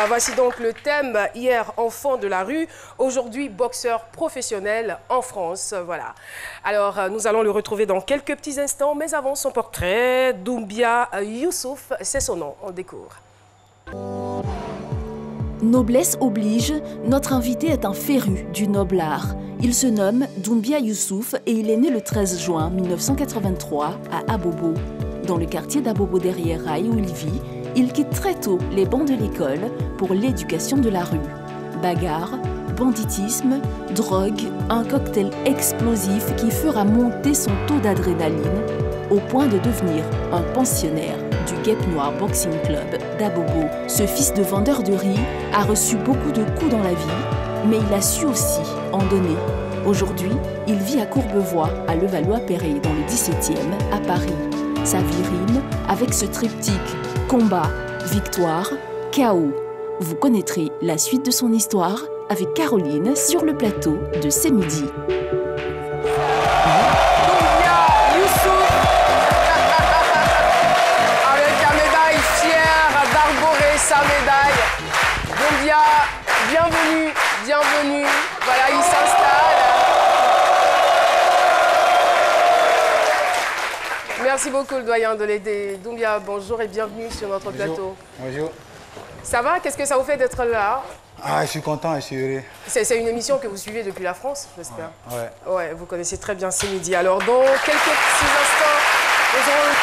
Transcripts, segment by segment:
Voici donc le thème, hier enfant de la rue, aujourd'hui boxeur professionnel en France. Voilà. Alors nous allons le retrouver dans quelques petits instants, mais avant son portrait, Doumbia Youssouf, c'est son nom, on découvre. Noblesse oblige, notre invité est un féru du noble art. Il se nomme Doumbia Youssouf et il est né le 13 juin 1983 à Abobo. Dans le quartier d'Abobo derrière Rail où il vit, il quitte très tôt les bancs de l'école pour l'éducation de la rue. Bagarre, banditisme, drogue, un cocktail explosif qui fera monter son taux d'adrénaline au point de devenir un pensionnaire du Guêpe Noir Boxing Club d'Abobo. Ce fils de vendeur de riz a reçu beaucoup de coups dans la vie, mais il a su aussi en donner. Aujourd'hui, il vit à Courbevoie, à Levallois-Perret, dans le 17e, à Paris. Sa vie rime avec ce triptyque combat, victoire, chaos. Vous connaîtrez la suite de son histoire avec Caroline sur le plateau de C'est Midi. Doumbia Youssouf, avec la médaille, fière d'arborer sa médaille. Doumbia, bienvenue, bienvenue. Voilà, il s'installe. Merci beaucoup, le doyen de l'aider. Doumbia, bonjour et bienvenue sur notre plateau. Bonjour. Ça va? Qu'est-ce que ça vous fait d'être là? Ah, je suis content, je suis heureux. C'est une émission que vous suivez depuis la France, j'espère. Ouais. Ouais, vous connaissez très bien C'est Midi. Alors, dans quelques petits instants, nous aurons...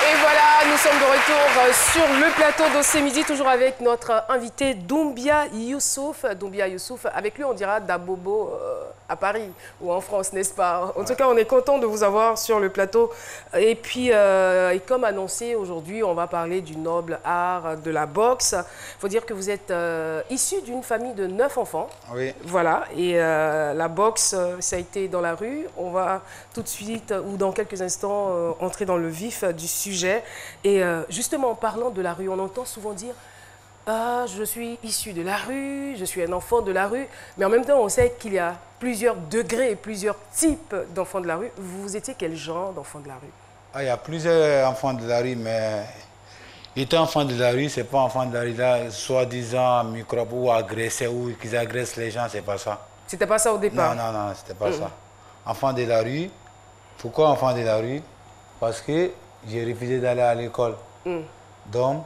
Et voilà, nous sommes de retour sur le plateau de C'est Midi, toujours avec notre invité Doumbia Youssouf. Doumbia Youssouf, avec lui, on dira d'Abobo à Paris ou en France, n'est-ce pas? En tout cas, on est content de vous avoir sur le plateau. Et puis, et comme annoncé, aujourd'hui, on va parler du noble art de la boxe. Il faut dire que vous êtes issu d'une famille de 9 enfants. Oui. Voilà, et la boxe, ça a été dans la rue. On va tout de suite, ou dans quelques instants, entrer dans le vif du sujet. Et justement, en parlant de la rue, on entend souvent dire « Ah, je suis issu de la rue, je suis un enfant de la rue ». Mais en même temps, on sait qu'il y a plusieurs degrés et plusieurs types d'enfants de la rue. Vous étiez quel genre d'enfant de la rue? Ah, il y a plusieurs enfants de la rue, mais étant enfant de la rue, c'est pas enfant de la rue là, soi-disant microbe ou agressé ou qu'ils agressent les gens, c'est pas ça. C'était pas ça au départ? Non, non, non, c'était pas ça. Enfant de la rue, pourquoi enfant de la rue? Parce que j'ai refusé d'aller à l'école. Donc,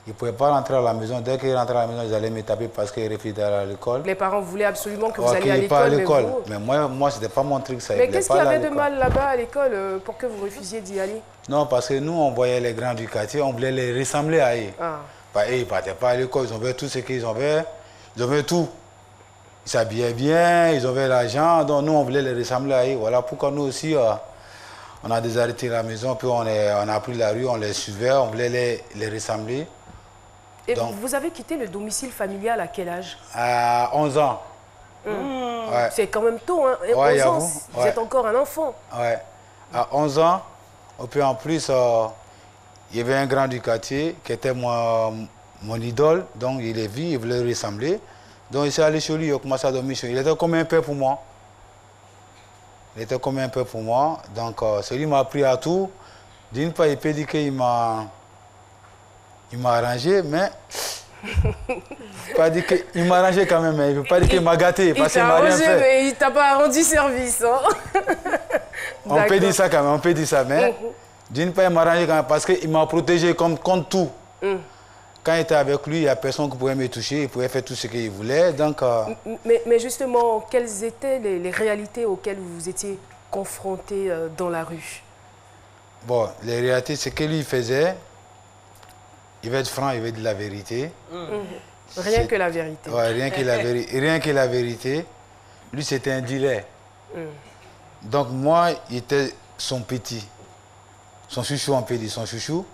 ils ne pouvaient pas rentrer à la maison. Dès qu'ils rentraient à la maison, ils allaient me taper parce qu'ils refusaient d'aller à l'école. Les parents voulaient absolument que vous Ouais, alliez à l'école. Mais moi ce n'était pas mon truc. Ça, mais qu'est-ce qu'il y avait de mal là-bas à l'école pour que vous refusiez d'y aller? Non, parce que nous, on voyait les grands du quartier, on voulait les ressembler à eux. Ah. Bah, ils ne partaient pas à l'école, ils avaient tout ce qu'ils avaient. Ils avaient tout. Ils s'habillaient bien, ils avaient l'argent. Donc nous, on voulait les ressembler à eux. Voilà pourquoi nous aussi, on a désarrêté la maison, puis on a pris la rue, on les suivait, on voulait les ressembler. Et donc, vous avez quitté le domicile familial à quel âge? À 11 ans. Ouais. C'est quand même tôt, hein? Ouais, 11 ans, vous êtes encore un enfant. Ouais. À 11 ans, et puis en plus, il y avait un grand du quartier qui était mon idole, donc il est vu, il voulait ressembler. Donc il s'est allé chez lui, il a commencé à dormir chez lui. Il était comme un père pour moi. Il était comme un père pour moi. Donc celui qui m'a appris à tout. D'une part, il peut dire qu'il m'a arrangé, mais pas dire qu'il m'a arrangé quand même, mais il ne veut pas dire qu'il m'a gâté, parce qu'il m'a rien fait. Mais il ne t'a pas rendu service. Hein? On peut dire ça quand même, on peut dire ça, mais d'une part, il m'a arrangé quand même, parce qu'il m'a protégé contre tout. Quand il était avec lui, il n'y a personne qui pouvait me toucher, il pouvait faire tout ce qu'il voulait. Donc, mais justement, quelles étaient les réalités auxquelles vous étiez confrontés dans la rue? Bon, les réalités, c'est que lui faisait. Il veut être franc, il veut dire la vérité. Rien que la vérité. Ouais, rien que la vérité. Lui, c'était un dealer. Donc, moi, il était son petit. Son chouchou, on peut dire, son chouchou.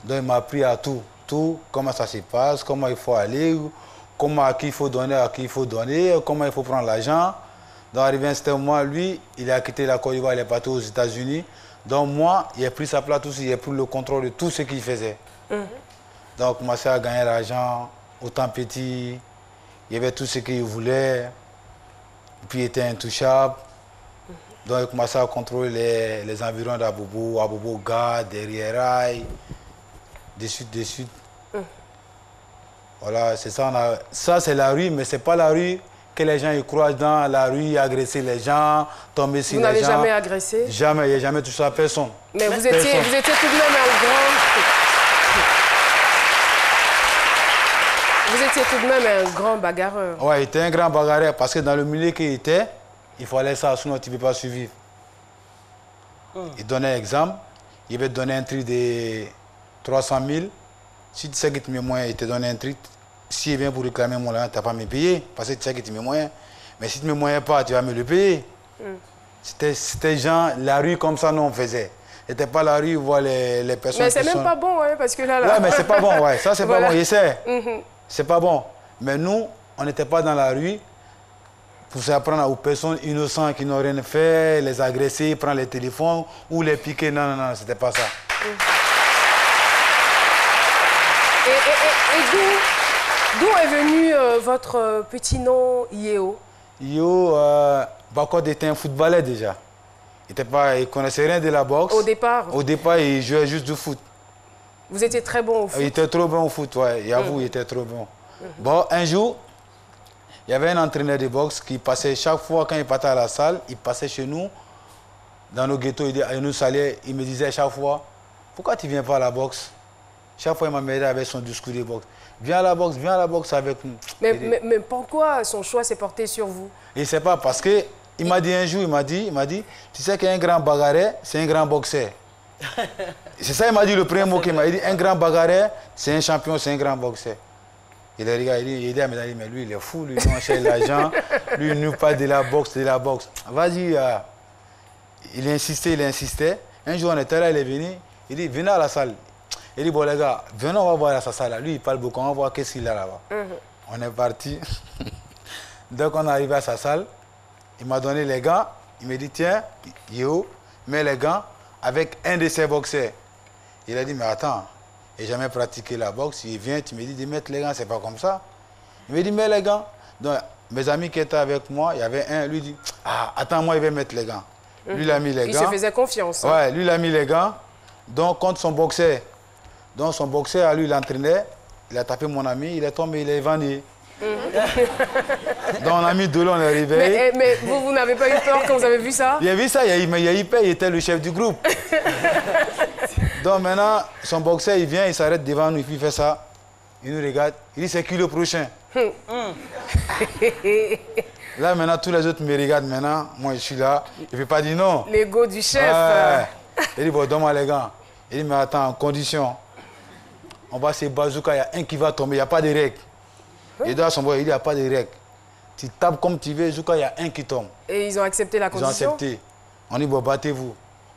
Donc, il m'a appris à tout. Tout, comment ça se passe, comment il faut aller, à qui il faut donner, comment il faut prendre l'argent. Donc, arrivé un certain moment, lui, il a quitté la Côte d'Ivoire, il est parti aux États-Unis. Donc, moi, il a pris sa place aussi, il a pris le contrôle de tout ce qu'il faisait. Donc, il commençait à gagner l'argent, autant petit, il y avait tout ce qu'il voulait, et puis il était intouchable. Donc, il commençait à contrôler les environs d'Abobo, Abobo Gare, derrière Rail, des suites. Voilà, c'est ça. Ça, c'est la rue, mais c'est pas la rue que les gens y croient dans la rue, agresser les gens, tomber sur les gens. Vous n'avez jamais agressé? Jamais, il n'y a jamais touché à personne. Mais vous étiez tout de même un grand... Vous étiez tout de même un grand bagarreur. Oui, il était un grand bagarreur parce que dans le milieu qu'il était, il fallait ça, sinon tu ne peux pas survivre. Il donnait un exemple, il va te donner un truc de 300 000. Si tu sais que tu mets moyen, il te donne un truc. S'il vient pour réclamer mon l'argent, tu n'as pas à me payer parce que tu sais que tu mets moyen. Mais si tu ne mets moyen pas, tu vas me le payer. C'était genre, la rue comme ça, nous on faisait. C'était pas la rue où voit les personnes. Mais c'est même pas bon, hein, parce que là... Ouais, mais c'est pas bon, ouais. Ça, c'est voilà. Pas bon, il sait. C'est pas bon. Mais nous, on n'était pas dans la rue pour s'apprendre aux personnes innocentes qui n'ont rien fait, les agresser, prendre les téléphones ou les piquer. Non, non, non, c'était pas ça. Et d'où est venu votre petit nom Yeo? Yeo, Bakod était un footballeur déjà. Il ne connaissait rien de la boxe. Au départ? Au départ, il jouait juste du foot. Vous étiez très bon au foot? Il était trop bon au foot, ouais. J'avoue, il était trop bon. Bon, un jour, il y avait un entraîneur de boxe qui passait chaque fois quand il partait à la salle, il passait chez nous, dans nos ghettos, il nous saluait, il me disait chaque fois, pourquoi tu ne viens pas à la boxe? Chaque fois, il m'a aidé avec son discours de boxe. Viens à la boxe avec nous. Mais pourquoi son choix s'est porté sur vous? Je ne sais pas, parce qu'il m'a dit un jour, il m'a dit, tu sais qu'un grand bagarreur, c'est un grand boxeur. C'est ça, il m'a dit le premier mot qu'il m'a dit, un grand bagarreur, c'est un champion, c'est un grand boxeur. Il a regardé, il dit à mes amis, mais lui, il est fou, lui, il enchaîne l'argent, lui, il nous parle de la boxe, Vas-y, il insistait. Un jour, on était là, il est venu, il dit, venez à la salle. Il dit, bon les gars, venez, on va voir sa salle. Lui, il parle beaucoup, on va voir qu'est-ce qu'il a là-bas. On est parti. Donc, on est arrivé à sa salle. Il m'a donné les gants. Il me dit, tiens, Yo, mets les gants avec un de ses boxeurs. Il a dit, mais attends, je n'ai jamais pratiqué la boxe. Il vient, tu me dis de mettre les gants, c'est pas comme ça. Il me dit, mets les gants. Donc, mes amis qui étaient avec moi, il y avait un, lui dit, ah, attends, moi, il va mettre les gants. Lui, il a mis les gants. Il se faisait confiance. Ouais, lui, il a mis les gants. Donc, contre son boxeur. Donc, son boxeur, lui, il entraînait. Il a tapé mon ami, il est tombé, il est évanoui. Donc, on a mis de l'eau, on est réveillé. Mais vous n'avez pas eu peur quand vous avez vu ça? Il a vu ça, il a eu peur, il était le chef du groupe. Donc, maintenant, son boxeur, il vient, il s'arrête devant nous, il fait ça. Il nous regarde, il dit, c'est qui le prochain? Là, maintenant, tous les autres me regardent maintenant. Moi, je suis là. Il ne peut pas dire non. L'ego du chef. Il dit, bon, donne-moi les gants. Il dit, mais attends, en condition. On va se bazooka, il y a un qui va tomber, il n'y a pas de règle. Et dans son boy, il dit, il n'y a pas de règle. Tu tapes comme tu veux, jusqu'à il y a un qui tombe. Et ils ont accepté la condition? Ils ont accepté. On dit, bon, battez-vous.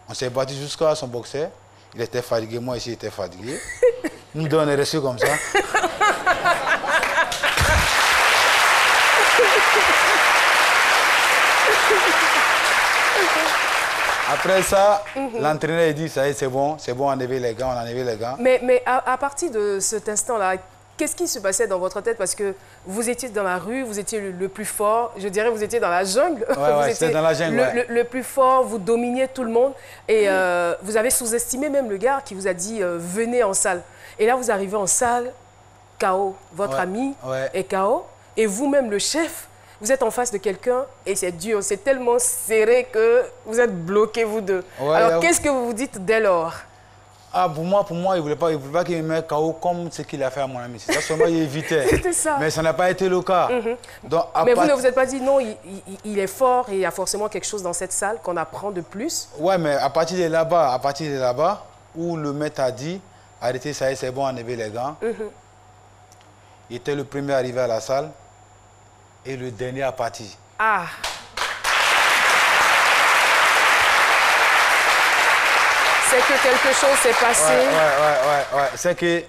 On s'est battu jusqu'à son boxeur. Il était fatigué, moi ici, j'étais fatigué. Nous deux, on est restés comme ça. Après ça, l'entraîneur dit, ça y est, c'est bon, on a enlevé les gants, on a enlevé les gants. Mais à partir de cet instant-là, qu'est-ce qui se passait dans votre tête? Parce que vous étiez dans la rue, vous étiez le plus fort, je dirais vous étiez dans la jungle. Ouais, c'était dans la jungle, le plus fort, vous dominiez tout le monde. Et vous avez sous-estimé même le gars qui vous a dit venez en salle. Et là, vous arrivez en salle, KO. Votre ami est KO. Et vous-même, le chef, vous êtes en face de quelqu'un et c'est dur, c'est tellement serré que vous êtes bloqués, vous deux. Alors, qu'est-ce que vous vous dites dès lors? Ah, pour moi, il ne voulait pas qu'il me mette KO comme ce qu'il a fait à mon ami. C'est ça seulement, il évitait. C'était ça. Mais ça n'a pas été le cas. Donc, mais vous ne vous êtes pas dit, non, il est fort et il y a forcément quelque chose dans cette salle qu'on apprend de plus? Ouais, mais à partir de là-bas, où le maître a dit, arrêtez, ça y est, c'est bon, enlevez les gants. Il était le premier arrivé à la salle et le dernier à partir. Ah! C'est que quelque chose s'est passé. Ouais. C'est que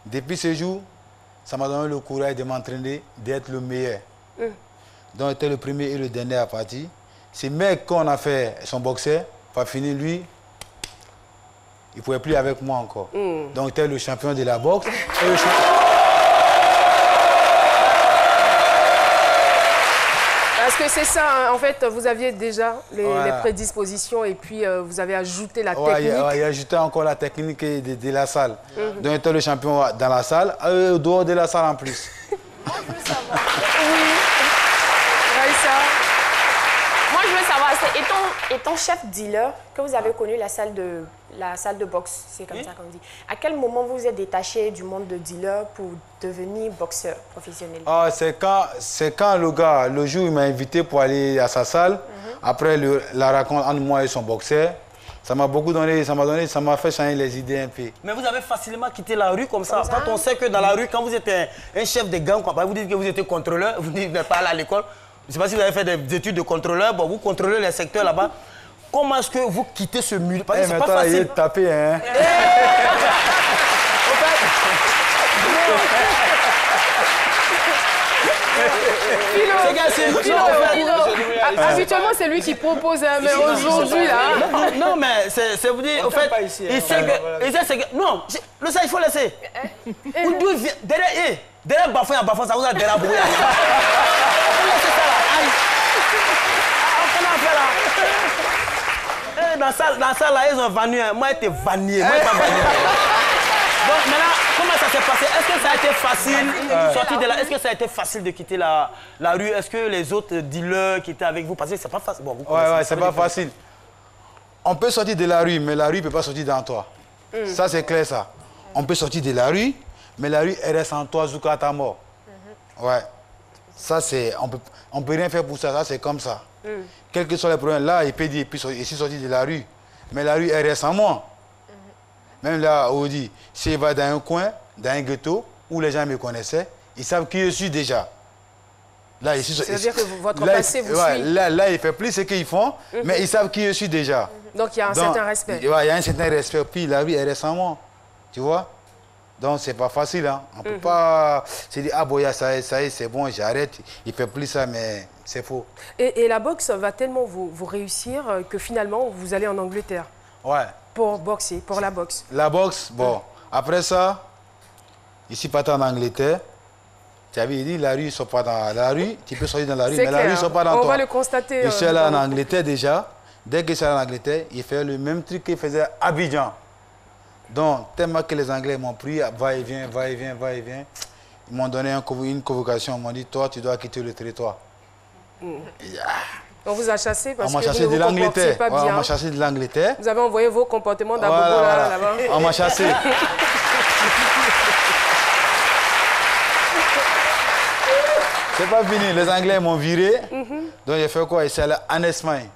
depuis ce jour, ça m'a donné le courage de m'entraîner, d'être le meilleur. Donc, j'étais le premier et le dernier à partir. Ce mec qu'on a fait son boxeur, pas fini, lui, il ne pouvait plus avec moi encore. Donc, j'étais le champion de la boxe. Et le champion... Parce que c'est ça, hein, en fait, vous aviez déjà les prédispositions et puis vous avez ajouté la technique. Il a ajouté encore la technique de la salle. Donc, il était le champion dans la salle, au dehors de la salle en plus. Moi, je veux savoir. Oui. Raïssa. Moi, je veux savoir, étant chef dealer, que vous avez connu la salle de boxe, c'est comme ça qu'on dit. À quel moment vous vous êtes détaché du monde de dealer pour devenir boxeur professionnel? C'est quand le gars, le jour où il m'a invité pour aller à sa salle, après la rencontre entre moi et son boxeur, ça m'a beaucoup donné, ça m'a fait changer les idées un peu. Mais vous avez facilement quitté la rue comme ça. Quand on sait que dans la rue, quand vous êtes un chef de gang, vous dites que vous êtes contrôleur, vous n'êtes pas allé à l'école. Je ne sais pas si vous avez fait des études de contrôleur, bon, vous contrôlez les secteurs là-bas. Comment est-ce que vous quittez ce milieu? Parce que c'est pas facile. Il est tapé, hein. Habituellement, c'est lui qui propose, mais aujourd'hui, là... Non, mais c'est vous dire, au fait, il sait que... Non, le ça, il faut laisser. Derrière Bafouin, ça vous a déraboué. Laissez ça là. Dans la salle, là, ils ont vanné. Moi, j'étais vanné. Moi, pas vanné. Donc, maintenant, comment ça s'est passé? Est-ce que ça a été facile sortir de là? Est-ce que ça a été facile de quitter la rue? Est-ce que les autres dealers qui étaient avec vous, parce que c'est pas facile. Bon, ouais, c'est pas facile. On peut sortir de la rue, mais la rue ne peut pas sortir dans toi. Ça, c'est clair, ça. On peut sortir de la rue, mais la rue, elle reste en toi jusqu'à ta mort. Ouais. Ça, c'est... On peut rien faire pour ça. Ça, c'est comme ça. Quels que soient les problèmes, là, il peut dire, je suis sorti de la rue. Mais la rue, elle reste en moi. Même là, on dit, s'il va dans un coin, dans un ghetto, où les gens me connaissaient, ils savent qui je suis déjà. Là, c'est-à-dire que votre passé vous suit. Là, il fait plus ce qu'ils font, mais ils savent qui je suis déjà. Donc, il y a un certain respect. Il y a un certain respect. Puis la rue, elle reste en moi. Tu vois? Donc, c'est pas facile. Hein. On ne peut pas se dire, ah bon, ça y est, c'est bon, j'arrête. Il ne fait plus ça, mais c'est faux. Et la boxe va tellement vous réussir que finalement, vous allez en Angleterre. Ouais. Pour boxer, pour la boxe. La boxe, bon. Après ça, ici, pas en Angleterre. Tu avais dit, la rue, ils ne sont pas dans la rue. Tu peux sortir dans la rue, mais la rue, ils ne sont pas dans toi. On va le constater. Je suis allé en Angleterre déjà. Dès que je suis allé en Angleterre, il fait le même truc qu'il faisait à Abidjan. Donc, tellement que les Anglais m'ont pris, va et vient, va et vient, va et vient. Ils m'ont donné une convocation. Ils m'ont dit, toi, tu dois quitter le territoire. On vous a chassé parce que vous ne vous comportiez pas bien. On m'a chassé de l'Angleterre. Vous avez envoyé vos comportements d'Abobo là-bas. On m'a chassé. C'est pas fini. Les Anglais m'ont viré. Donc, j'ai fait quoi? Je suis allé en Espagne.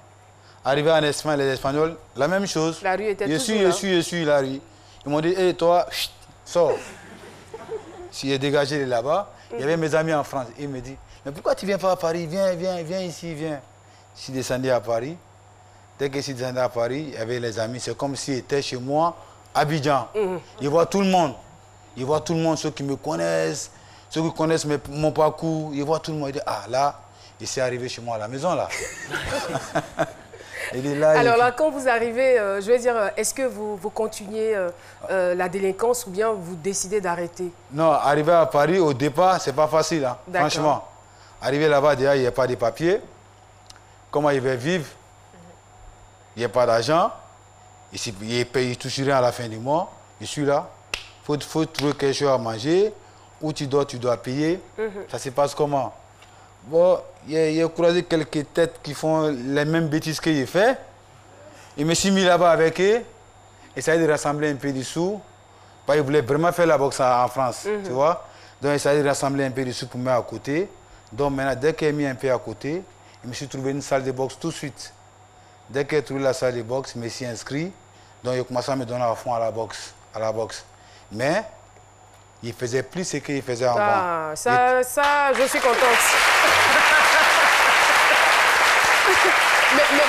Arrivé en Espagne, les Espagnols, la même chose. La rue était toujours là. Je suis la rue. Ils m'ont dit, hé, toi, chut, sors. Si j'ai dégagé là-bas, il y avait mes amis en France. Ils me disent, mais pourquoi tu ne viens pas à Paris? Viens ici, viens. Je suis descendu à Paris. Dès que je suis descendu à Paris, il y avait les amis. C'est comme s'ils étaient chez moi, à Abidjan. Ils voient tout le monde. Ils voient tout le monde, ceux qui me connaissent, ceux qui connaissent mon parcours. Ils voient tout le monde. Ils disent, ah là, il s'est arrivé chez moi à la maison, là. Alors là, quand vous arrivez, je veux dire, est-ce que vous continuez la délinquance ou bien vous décidez d'arrêter? Non, arriver à Paris, au départ, c'est pas facile, hein, franchement. Arriver là-bas, déjà, il n'y a pas de papiers. Comment il va vivre? Il n'y a pas d'argent. Il paye tout sur rien à la fin du mois. Je suis là. Il faut trouver quelque chose à manger. Où tu dois payer. Ça se passe comment? Bon, il a croisé quelques têtes qui font les mêmes bêtises qu'il fait. Il me suis mis là-bas avec eux. Essayé de rassembler un peu de sous. Il voulait vraiment faire la boxe en France, tu vois. Donc, il essayé de rassembler un peu de sous pour mettre à côté. Donc, maintenant, dès qu'il a mis un peu à côté, je me suis trouvé une salle de boxe tout de suite. Dès qu'il a trouvé la salle de boxe, je me suis inscrit. Donc, il a commencé à me donner à fond à la boxe. Mais, il faisait plus ce qu'il faisait avant. Ah, ça, je suis contente.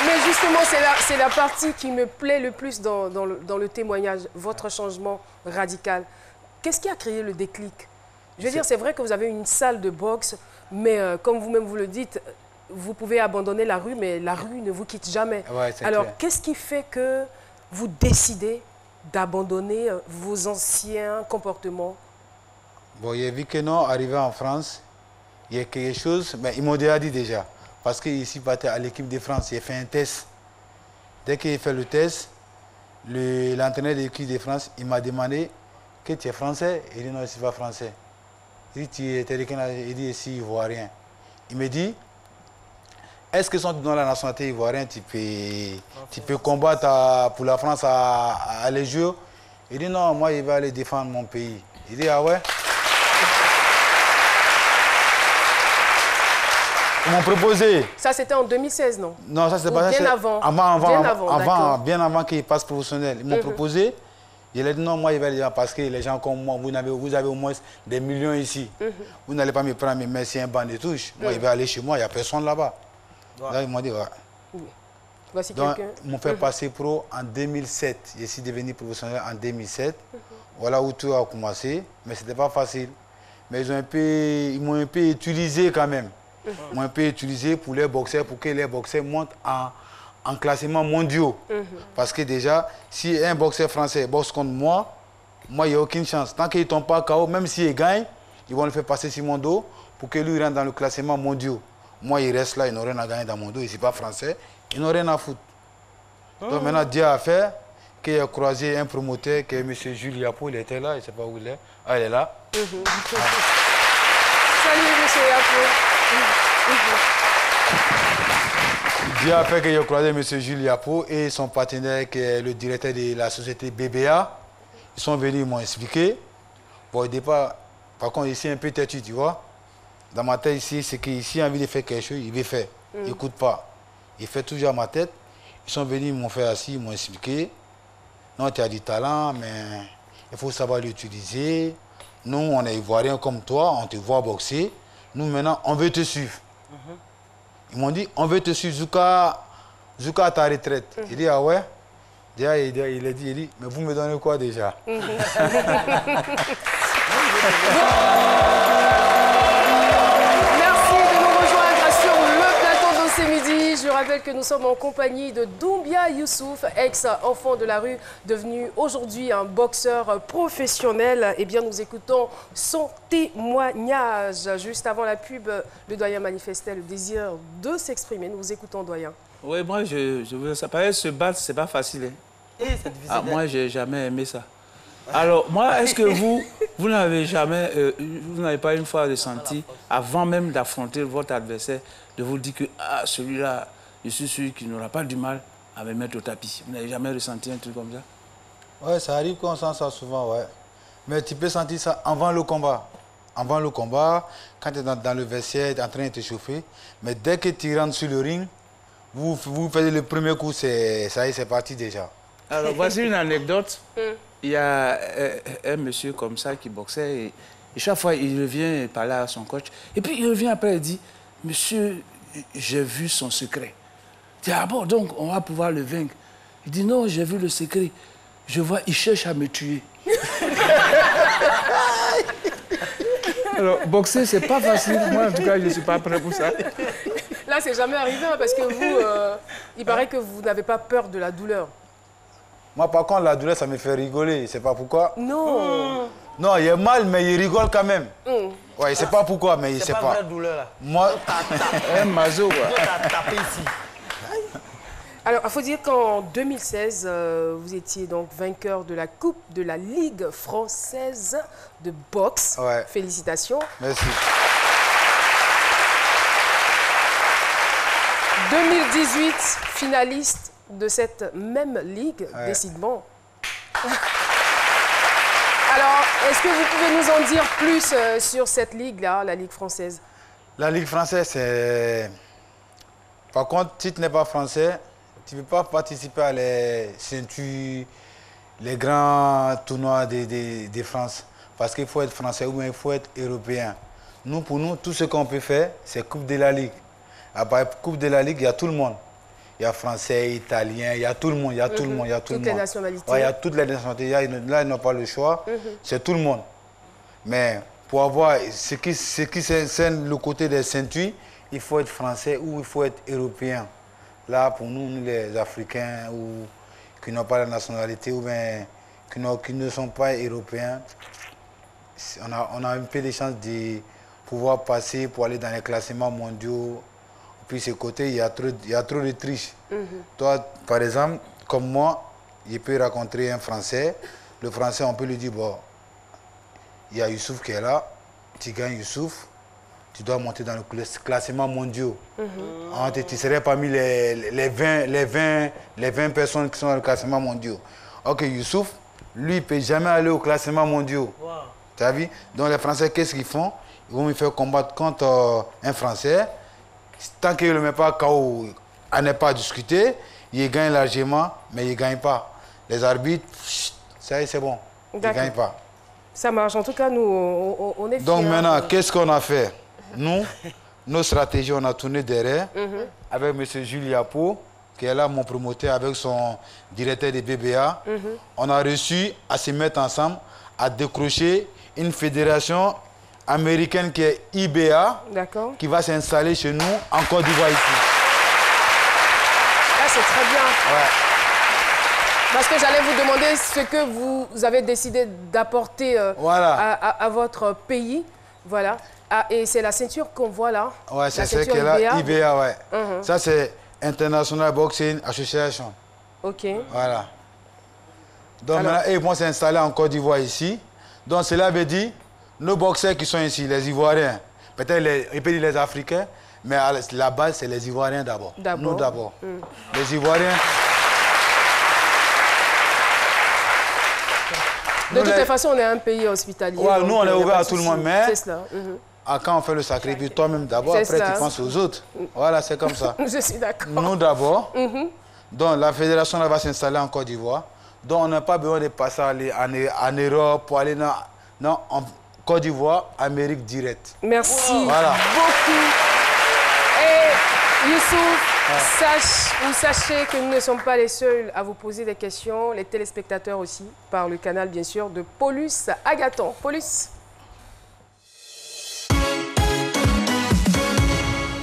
mais justement, c'est la partie qui me plaît le plus dans le témoignage, votre changement radical. Qu'est-ce qui a créé le déclic? Je veux dire, c'est vrai que vous avez une salle de boxe, mais comme vous-même vous le dites, vous pouvez abandonner la rue, mais la rue ne vous quitte jamais. Ouais, alors, qu'est-ce qui fait que vous décidez d'abandonner vos anciens comportements? Bon, j'ai vu que non, arrivé en France, il y a quelque chose, mais ils m'ont déjà dit déjà. parce qu'ici, il partait à l'équipe de France, il a fait un test. Dès qu'il a fait le test, l'entraîneur de l'équipe de France, il m'a demandé que tu es français. Il dit non, je ne suis pas français. Il dit tu es quelqu'un, il dit si ivoirien. Il me dit, est-ce que sans dans la nationalité ivoirienne, tu peux combattre pour la France à les Jeux? Il dit non, moi, il va aller défendre mon pays. Il dit ah ouais? Ils m'ont proposé. Ça, c'était en 2016, non? Non, ça, c'était pas bien avant. Bien avant qu'il passe professionnel. Ils m'ont proposé. Il a dit non, moi, il va aller parce que les gens comme moi, vous avez au moins des millions ici. Vous n'allez pas me prendre, mais c'est un banc de touche. Moi, il va aller chez moi, il n'y a personne là-bas. Là, ils m'ont dit, ouais. Voici donc, quelqu'un. ils m'ont fait passer pro en 2007. Je suis devenu professionnel en 2007. Voilà où tout a commencé. Mais ce n'était pas facile. Mais ils m'ont un peu utilisé quand même. Ils m'ont un peu utilisé pour les boxeurs, pour que les boxeurs montent en classement mondiaux. Parce que déjà, si un boxeur français boxe contre moi, il n'y a aucune chance. Tant qu'il ne tombe pas KO, même s'il gagne, ils vont le faire passer sur mon dos pour que lui rentre dans le classement mondial. Moi, il reste là, il n'a rien à gagner dans mon dos, il n'est pas français, il n'a rien à foutre. Donc maintenant, Dieu a fait qu'il a croisé un promoteur, que M. Jules Yapo, il était là, je ne sais pas où il est. Ah, il est là. Salut, M. Yapo. Dieu a fait qu'il a croisé M. Jules Yapo et son partenaire, qui est le directeur de la société BBA. Ils sont venus, ils m'ont expliqué. Bon, au départ, par contre, ici, un peu têtu, tu vois. Dans ma tête, ici, c'est qu'ici, il a envie de faire quelque chose, il veut faire. Il n'écoute pas. Il fait toujours à ma tête. Ils sont venus, ils m'ont fait assis, ils m'ont expliqué. Non, tu as du talent, mais il faut savoir l'utiliser. Nous, on est ivoiriens comme toi, on te voit boxer. Nous, maintenant, on veut te suivre. Ils m'ont dit, on veut te suivre jusqu'à ta retraite. Il dit, ah ouais? Déjà, il a dit, mais vous me donnez quoi déjà? Je rappelle que nous sommes en compagnie de Doumbia Youssouf, ex-enfant de la rue, devenu aujourd'hui un boxeur professionnel. Eh bien, nous écoutons son témoignage. Juste avant la pub, le doyen manifestait le désir de s'exprimer. Nous vous écoutons, doyen. Oui, moi, ça paraît se battre, c'est pas facile. Hein. Moi, j'ai jamais aimé ça. Alors, moi, est-ce que vous n'avez jamais, vous n'avez pas une fois ressenti, avant même d'affronter votre adversaire, de vous dire que celui-là, je suis sûr qu'il n'aura pas du mal à me mettre au tapis. Vous n'avez jamais ressenti un truc comme ça? Oui, ça arrive qu'on sent ça souvent, ouais. Mais tu peux sentir ça avant le combat. Avant le combat, quand tu es dans le vestiaire, tu es en train de te chauffer. Mais dès que tu rentres sur le ring, vous faites le premier coup, ça y est, c'est parti déjà. Alors, voici une anecdote. Il y a un monsieur comme ça qui boxait et chaque fois, il revient parler à son coach. Et puis, il revient après et dit, monsieur, j'ai vu son secret. Il dit, ah bon, donc on va pouvoir le vaincre. Il dit, non, j'ai vu le secret. Je vois, il cherche à me tuer. Alors, boxer, c'est pas facile. Moi, en tout cas, je ne suis pas prêt pour ça. Là, c'est jamais arrivé hein, parce que vous, il paraît que vous n'avez pas peur de la douleur. Moi, par contre, la douleur, ça me fait rigoler. Je ne sais pas pourquoi. Non. Non, il est mal, mais il rigole quand même. Ouais, je ne sais pas pourquoi, mais il ne sait pas. C'est pas vraie douleur, là. Moi, un mazo, quoi. T'as tapé ici. Alors, il faut dire qu'en 2016, vous étiez donc vainqueur de la Coupe de la Ligue française de boxe. Ouais. Félicitations. Merci. 2018, finaliste de cette même ligue, ouais. Décidément. Alors, est-ce que vous pouvez nous en dire plus sur cette ligue-là, la Ligue française? La Ligue française, c'est... Par contre, si tu n'es pas français, tu ne peux pas participer à les ceintures, les grands tournois de France. Parce qu'il faut être français ou bien il faut être européen. Nous, pour nous, tout ce qu'on peut faire, c'est Coupe de la Ligue. Après Coupe de la Ligue, il y a tout le monde. Il y a français, italien, il y a tout le monde, il y a tout le monde, il y a tout le monde. Toutes les nationalités. Ouais, il y a toutes les nationalités. Là, ils n'ont pas le choix. C'est tout le monde. Mais pour avoir ce qui c'est le côté des ceintures, il faut être français ou il faut être européen. Là, pour nous, les Africains ou qui n'ont pas la nationalité ou bien qui ne sont pas européens, on a un peu de chance de pouvoir passer pour aller dans les classements mondiaux. puis ce côté, il y a trop de triche. Toi, par exemple, comme moi, je peux rencontrer un Français. Le Français, on peut lui dire, bon, il y a Youssouf qui est là, tu gagnes Youssouf, tu dois monter dans le classement mondial. Tu serais parmi les 20 personnes qui sont dans le classement mondial. Ok, Youssouf, lui, il ne peut jamais aller au classement mondial. Tu as vu? Donc les Français, qu'est-ce qu'ils font? Ils vont me faire combattre contre un Français. Tant qu'il ne le met pas KO, à ne pas discuter, il gagne largement, mais il ne gagne pas. Les arbitres, ça y est, c'est bon. Ils ne gagnent pas. Ça marche. En tout cas, nous, on est fiers. Donc maintenant, qu'est-ce qu'on a fait? Nous, nos stratégies, on a tourné derrière avec M. Jules Yapo, qui est là, mon promoteur, avec son directeur de BBA. On a réussi à se mettre ensemble, à décrocher une fédération américaine qui est IBA, qui va s'installer chez nous en Côte d'Ivoire ici. Ah, c'est très bien. Ouais. Parce que j'allais vous demander ce que vous avez décidé d'apporter à votre pays. Voilà. Ah, et c'est la ceinture qu'on voit là. Ouais, c'est celle qui est là, IBA, ouais. Ça, c'est International Boxing Association. OK. Voilà. Donc maintenant, ils vont s'installer en Côte d'Ivoire ici. Donc cela veut dire, nos boxeurs qui sont ici, les Ivoiriens, peut-être il peut dire les Africains, mais à la base, c'est les Ivoiriens d'abord. Nous d'abord. Les Ivoiriens... De toute façon, on est un pays hospitalier. Ouais, nous, on est ouvert à tout le monde, mais c'est cela. Quand on fait le sacrifice, toi-même d'abord, après tu penses aux autres. Voilà, c'est comme ça. Je suis d'accord. Nous d'abord. Donc la fédération là, va s'installer en Côte d'Ivoire. Donc on n'a pas besoin de passer en Europe pour aller non, en Côte d'Ivoire, Amérique directe. Merci beaucoup. Et Youssouf, sachez que nous ne sommes pas les seuls à vous poser des questions, les téléspectateurs aussi, par le canal bien sûr de Paulus Agathon. Paulus.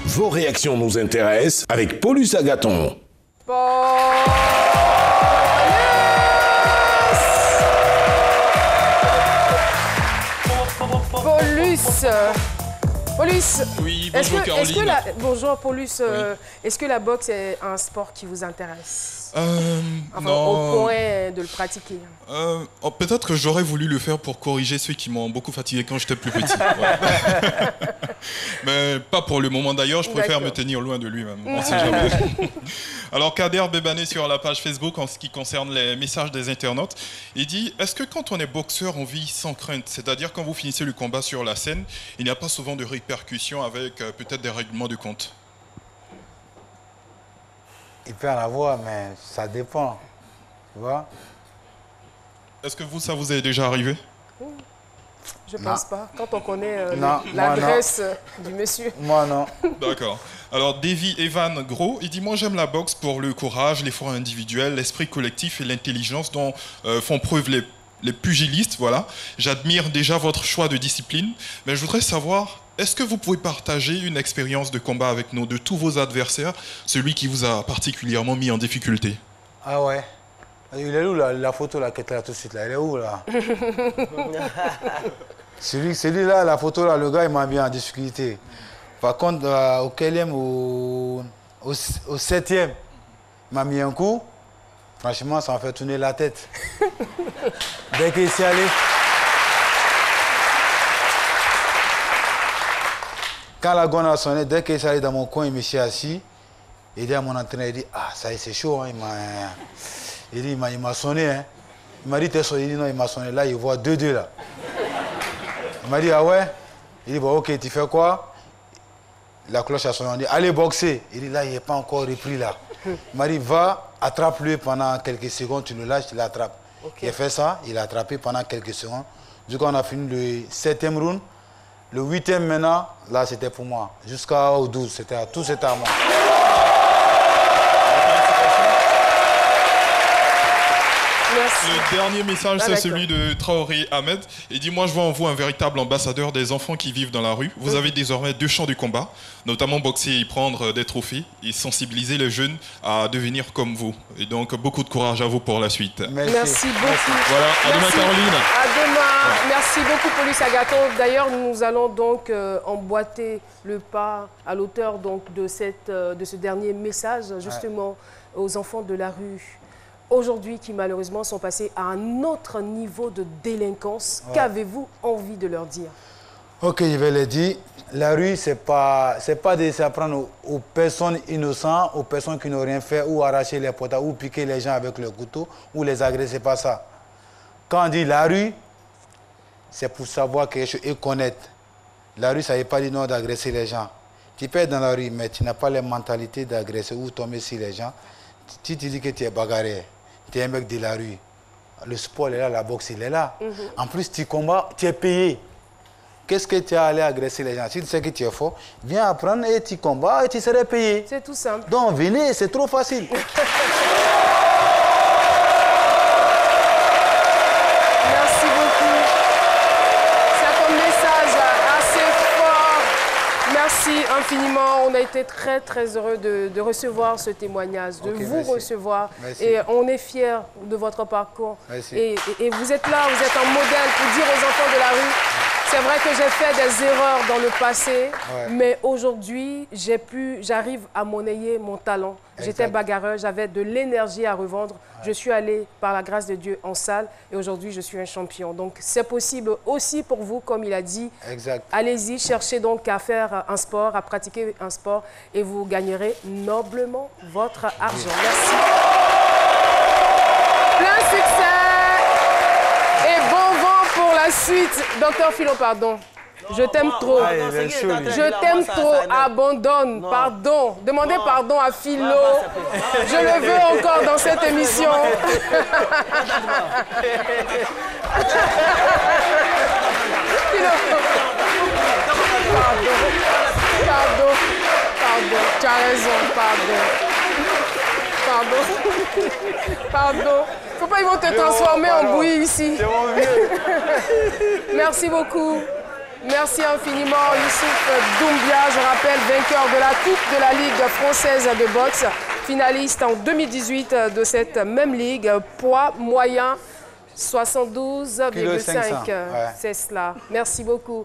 Vos réactions nous intéressent avec Paulus Agathon. Paulus, oui, bonjour Caroline. Bonjour Paulus, est-ce que la boxe est un sport qui vous intéresse? Non. Au point de le pratiquer. Peut-être que j'aurais voulu le faire pour corriger ceux qui m'ont beaucoup fatigué quand j'étais plus petit. Mais pas pour le moment d'ailleurs, je préfère me tenir loin de lui même. On sait jamais. Alors Kader Bebané sur la page Facebook en ce qui concerne les messages des internautes, il dit « Est-ce que quand on est boxeur, on vit sans crainte? C'est-à-dire quand vous finissez le combat sur la scène, il n'y a pas souvent de répercussions avec peut-être des règlements de compte ?» Il peut en avoir, mais ça dépend. Tu vois? Est-ce que ça vous est déjà arrivé? Je ne pense pas. Quand on connaît l'adresse du monsieur. Moi, non. D'accord. Alors, Davy Evan Gros, il dit « Moi, j'aime la boxe pour le courage, l'effort individuel, l'esprit collectif et l'intelligence dont font preuve les pugilistes. Voilà. J'admire déjà votre choix de discipline, mais je voudrais savoir... Est-ce que vous pouvez partager une expérience de combat avec nous, de tous vos adversaires, celui qui vous a particulièrement mis en difficulté? Ah ouais. Il est où la photo là, qui est là tout de suite là? Elle est où là? Celui-là, la photo là, le gars il m'a mis en difficulté. Par contre, au quatrième, au septième, il m'a mis un coup. Franchement, ça m'a fait tourner la tête. Dès qu'il s'est allé. Quand la gonne a sonné, dès qu'il s'est allé dans mon coin, il me s'est assis. Il dit à mon entraîneur, il dit, ah, ça y est, c'est chaud. Hein. Il m'a sonné. Hein. Il m'a dit, t'es sonné? Il dit, non, il m'a sonné. Là, il voit 2-2 là. Il m'a dit, ah ouais? Il dit, bon, ok, tu fais quoi? La cloche a sonné. On dit, allez boxer. Il dit, là, il n'est pas encore repris là. Il m'a dit, va, attrape-le pendant quelques secondes, tu le lâches, tu l'attrapes. Okay. Il a fait ça, il a attrapé pendant quelques secondes. Du coup, on a fini le 7e round. Le 8e maintenant, là, c'était pour moi. Jusqu'au 12, tout c'était à moi. Merci. Le dernier message, c'est celui de Traoré Ahmed. Il dit « Moi, je vois en vous un véritable ambassadeur des enfants qui vivent dans la rue. Vous avez désormais 2 champs de combat, notamment boxer et prendre des trophées et sensibiliser les jeunes à devenir comme vous. Et donc, beaucoup de courage à vous pour la suite. » Merci beaucoup. Voilà, à demain Caroline. À demain. Merci beaucoup, Paulus Agathon. D'ailleurs, nous allons donc emboîter le pas à l'auteur de ce dernier message, justement, aux enfants de la rue. Aujourd'hui, qui malheureusement sont passés à un autre niveau de délinquance. Qu'avez-vous envie de leur dire? Ok, je vais le dire. La rue, c'est pas de s'apprendre aux personnes innocentes, aux personnes qui n'ont rien fait, ou arracher les portables, ou piquer les gens avec le couteau, ou les agresser, c'est pas ça. Quand on dit la rue, c'est pour savoir quelque chose et connaître. La rue, ça ne veut pas dire non d'agresser les gens. Tu peux être dans la rue, mais tu n'as pas la mentalité d'agresser ou tomber sur les gens. Tu te dis que tu es bagarré, tu es un mec de la rue. Le sport est là, la boxe, il est là. En plus, tu combats, tu es payé. Qu'est-ce que tu as allé agresser les gens? Si tu sais que tu es fort, viens apprendre et tu combats et tu serais payé. C'est tout simple. Donc, venez, c'est trop facile. Merci beaucoup. C'est un message assez fort. Merci infiniment. On a été très, très heureux de recevoir ce témoignage, de vous recevoir. Merci. Et on est fiers de votre parcours. Merci. Et vous êtes là, vous êtes un modèle pour dire aux enfants de la rue. C'est vrai que j'ai fait des erreurs dans le passé, mais aujourd'hui, j'arrive à monnayer mon talent. J'étais bagarreur, j'avais de l'énergie à revendre. Je suis allée, par la grâce de Dieu, en salle et aujourd'hui, je suis un champion. Donc, c'est possible aussi pour vous, comme il a dit. Allez-y, cherchez donc à faire un sport, à pratiquer un sport et vous gagnerez noblement votre argent. Merci. Plein succès et bon vent pour la suite. Docteur Philo, pardon. Je t'aime trop. Je t'aime trop. Abandonne. Pardon. Demandez pardon à Philo. Je le veux encore dans cette émission. Pardon. Tu as raison. Pardon. Faut pas, ils vont te transformer en bouillie ici. Merci beaucoup. Merci infiniment, Youssouf Doumbia, je rappelle, vainqueur de la Coupe de la Ligue française de boxe, finaliste en 2018 de cette même ligue, poids moyen 72,5. C'est cela. Merci beaucoup.